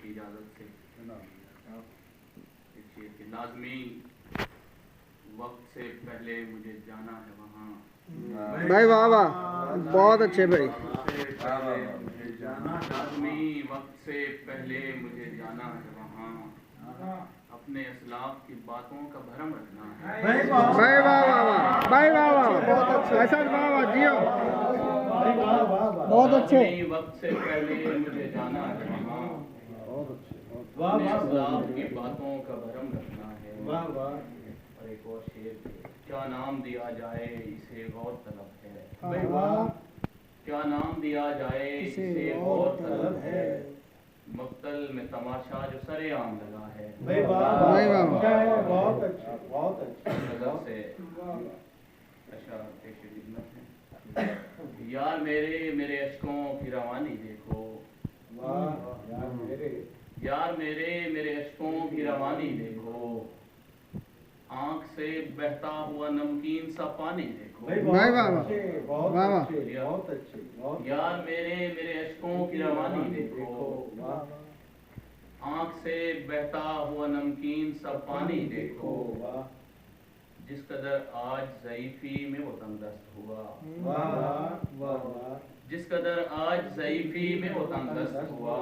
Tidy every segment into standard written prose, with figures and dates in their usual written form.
की इजाज़त से एक शेर की लाज़मी वक्त से पहले मुझे जाना है वहाँ। भाई वाह वाह, बहुत अच्छे भाई। मुझे जाना लाज़मी वक्त से पहले मुझे जाना है वहाँ। अपने असलाफ की बातों का भरम रखना है। भाई वाह वाह वाह, भाई वाह वाह, बहुत अच्छे। ऐसा वाह वाह जियो, बहुत अच्छे। लाज़मी वक्त से पहले मुझे जाना है वहाँ। अपने असलाफ की बातों का भरम रखना है। और एक और शेर, क्या नाम दिया जाए इसे गौर तलब है। क्या नाम दिया जाए इसे गौर तलब है। मक्तल में तमाशा जो सरेआम लगा है। भाई वाह, बहुत अच्छा, बहुत अच्छा। नजर से अशआर पेश खिदमत है। यार मेरे मेरे अश्कों की रवानी देखो। यार मेरे मेरे अश्कों की रवानी देखो। आंख से बहता हुआ नमकीन सा पानी देखो। भाई वाह वाह, बहुत वाह। अच्छे, बहुत अच्छे, बहुत यार मेरे मेरे अश्कों की रवानी देखो। आंख से बहता हुआ नमकीन सा पानी देखो। जिस कदर आज ज़ईफ़ी में वो तंगदस्त हुआ। जिस कदर आज ज़ईफ़ी में वो तंगदस्त हुआ।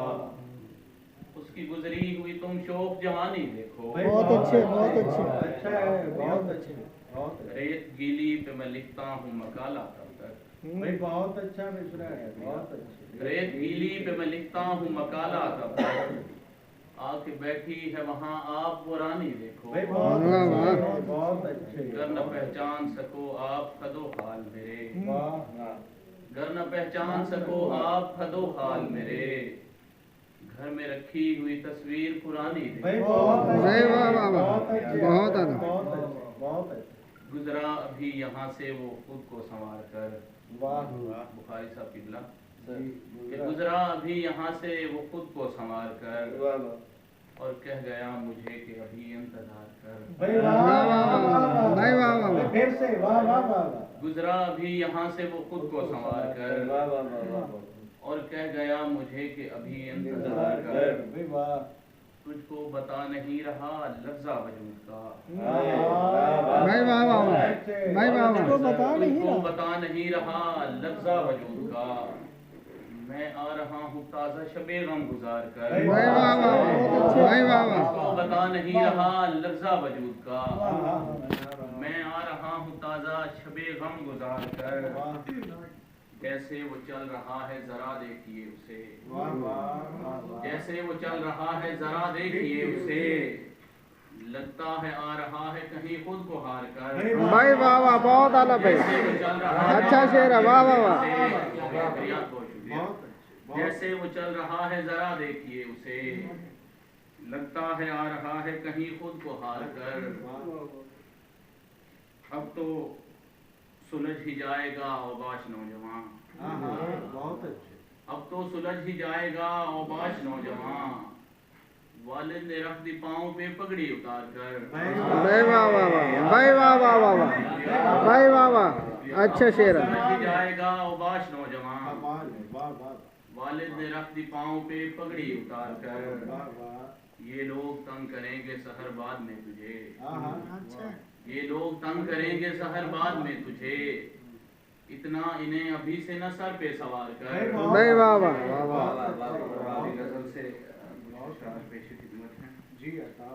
उसकी गुजरी हुई तुम शोख जवानी देखो। बहुत अच्छे, बहुत अच्छे। अच्छा है, बहुत अच्छे, बहुत अच्छे। रेत गीली पे मैं लिखता हूँ मकाला तब तक। भाई बहुत अच्छा मिश्रा है, बहुत अच्छे। रेत गीली पे मैं लिखता हूँ मकाला तब तक। आके बैठी है वहाँ आप वो रानी देखो। भाई बहुत वाह, अच्छे, वाह। बहुत अच्छे। गर न पहचान सको आप खदो हाल मेरे। वाह, गर न पहचान सको आप खदो हाल मेरे। घर में रखी हुई तस्वीर पुरानी भाई देखो। बहुत भाई अच्छे, वाह, वाह, वाह। बहुत अच्छे, बहुत अच्छा। बहुत अच्छे, बहुत अच्छे। गुजरा अभी यहाँ से वो खुद को संवार कर। वाह, बुखारी साहब किबला जी, कि गुजरा अभी यहाँ से वो खुद को संवार कर। और कह गया मुझे कि अभी इंतजार कर। भाई वाह, वाह, वाह, भाई वाह, वाह, वाह। फिर से वाह वाह वाह गुजरा अभी यहाँ से वो खुद को संवार कर। और कह गया मुझे कि अभी इंतजार कर। भाई वाह, तुझको बता नहीं रहा लफ्ज़ा वजूद का। भाई वाह वाह, भाई वाह वाह। तुझको बता नहीं रहा लफ्ज़ा वजूद का। मैं आ रहा हूँ ताज़ा शबे गम गुजार कर। भाई वाह वाह, भाई वाह वाह। तुझको बता नहीं रहा लफ्ज़ा वजूद का। मैं आ रहा हूँ ताज़ा शबे गम गुजार कर। कैसे वो चल रहा है जरा देखिए उसे। जैसे वो चल रहा है जरा देखिए उसे। लगता है आ रहा है कहीं खुद को हार कर। भाई वाह वाह, बहुत आला भाई। जैसे वो चल रहा है अच्छा शेर है, वाह वाह वाह। शुक्रिया, बहुत शुक्रिया। जैसे वो चल रहा है जरा देखिए उसे। लगता है आ रहा है कहीं खुद को हार कर। अब तो सुलझ ही जाएगा औबाश नौजवान। बहुत अच्छे। अब तो सुलझ ही जाएगा औबाश नौजवान। वालिद ने रख दी पाँव पे पगड़ी उतार कर। भाई वाह वाह वाह, भाई वाह वाह वाह वाह, भाई वाह वाह। अच्छा शेर है। सुलझ ही जाएगा औबाश नौजवान। वाह वाह वालिद ने रख दी पाँव पे पगड़ी उतार कर। वाह। ये लोग तंग करेंगे सहर बाद में तुझे। अच्छा। ये लोग तंग करेंगे सहर बाद में तुझे। इतना इन्हें अभी से न सर पे सवार कर। भाई वाह वाह, वाह वाह। गजल से अशआर पेश खिदमत है। जी अता।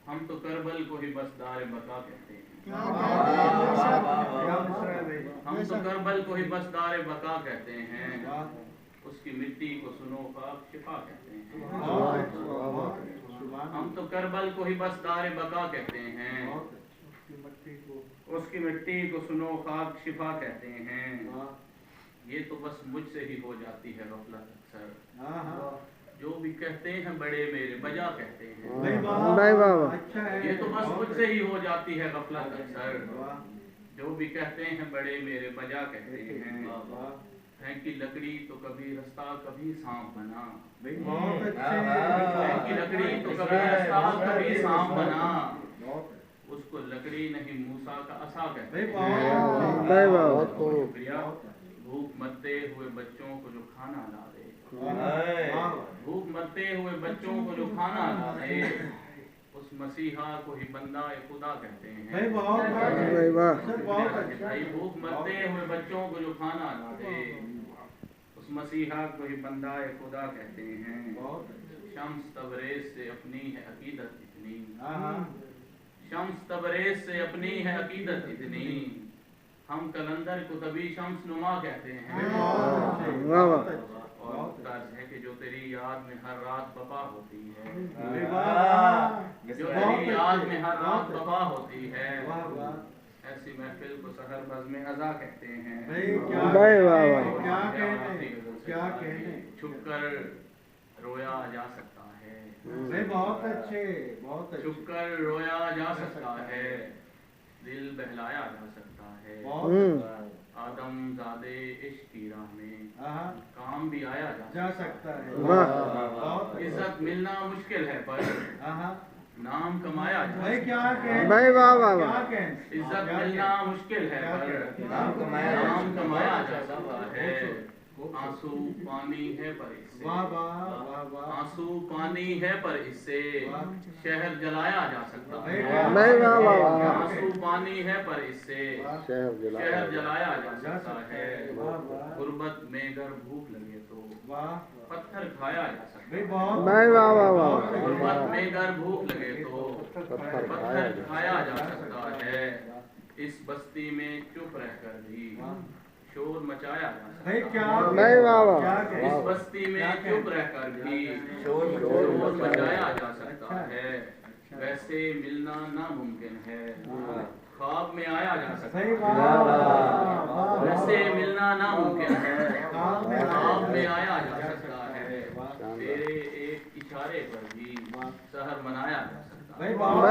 हम तो करबल को ही बस दार बका कहते हैं। हम तो करबल को ही बस दार बका कहते हैं। उसकी मिट्टी को सुनो खाक शिफा कहते हैं। हम तो करबल को ही बस दार बका कहते हैं। उसकी मिट्टी को सुनो खाक शिफा कहते हैं। ये तो बस मुझसे ही हो जाती है गफलत अक्सर। जो भी कहते हैं बड़े मेरे बजा कहते हैं। भाई वाह वाह। ये तो बस मुझसे ही हो जाती है गफलत अक्सर। जो भी कहते हैं बड़े मेरे बजा कहते हैं। फेंकी लकड़ी तो कभी रास्ता कभी सांप बना। फेंकी लकड़ी तो कभी रास्ता कभी सांप बना। उसको लकड़ी नहीं मूसा का असा कहते हैं। भाई वाह। शुक्रिया। भूख मरते हुए बच्चों को जो खाना ला दे, वाह भूख मरते हुए बच्चों को जो खाना ला दे, उस मसीहा को ही बंदा खुदा कहते हैं। भाई बहुत भाई वाह सर बहुत अच्छा भाई भूख मरते हुए बच्चों को जो खाना ला दे, उस मसीहा को ही बंदा खुदा कहते हैं। बहुत अच्छा शम्स तबरेज से अपनी है अकीदत इतनी, हाँ शम्स तबरेज से अपनी है अकीदत इतनी, हम कलंदर को तभी शम्स नुमा कहते हैं। वाह वाह और तर्ज है कि जो तेरी याद में हर रात बपा होती है, जो बहुत तेरी याद अच्छे, में हर रात बहुत बपा होती है, वाह वाह ऐसी महफिल को सहर बज़ में अज़ा कहते हैं। भाई क्या भाई वाह वाह क्या कहने क्या कहने छुप कर रोया जा सकता है, भाई बहुत अच्छे छुप कर रोया जा सकता है, दिल बहलाया जा सकता है। बहुत आदम ज़ादे इश्क की राह में हाँ काम भी आया जा जा सकता है वाह बहुत इज्जत मिलना मुश्किल है पर हाँ नाम कमाया जा भाई क्या सकता है। कहने भाई वाह वाह क्या वाह कहने इज्जत मिलना मुश्किल है पर नाम कमाया जा सकता है। आंसू पानी है पर इससे, वाह वाह वाह वाह आंसू पानी है पर इससे शहर जलाया जा सकता है। भाई वाह वाह वाह आंसू पानी है पर इससे शहर जलाया जा सकता है। गुर्बत में अगर भूख लगे तो वाह पत्थर खाया जा सकता भाई है। बहुत भाई वाह वाह वाह गुर्बत में अगर भूख लगे तो पत्थर खाया जा सकता है। इस बस्ती में चुप रहकर भी शोर मचाया जा सकता भाई है। क्या भाई वाह वाह क्या इस कहने बस्ती में चुप रहकर भी शोर मचाया जा सकता है। वैसे मिलना नामुमकिन है, ख्वाब में आया जा सकता भाई है। वाह वैसे मिलना नामुमकिन है, ख्वाब में ख्वाब में आया जा सकता है। तेरे एक इशारे पर भी सहर मनाया जा सकता है। भाई बहुत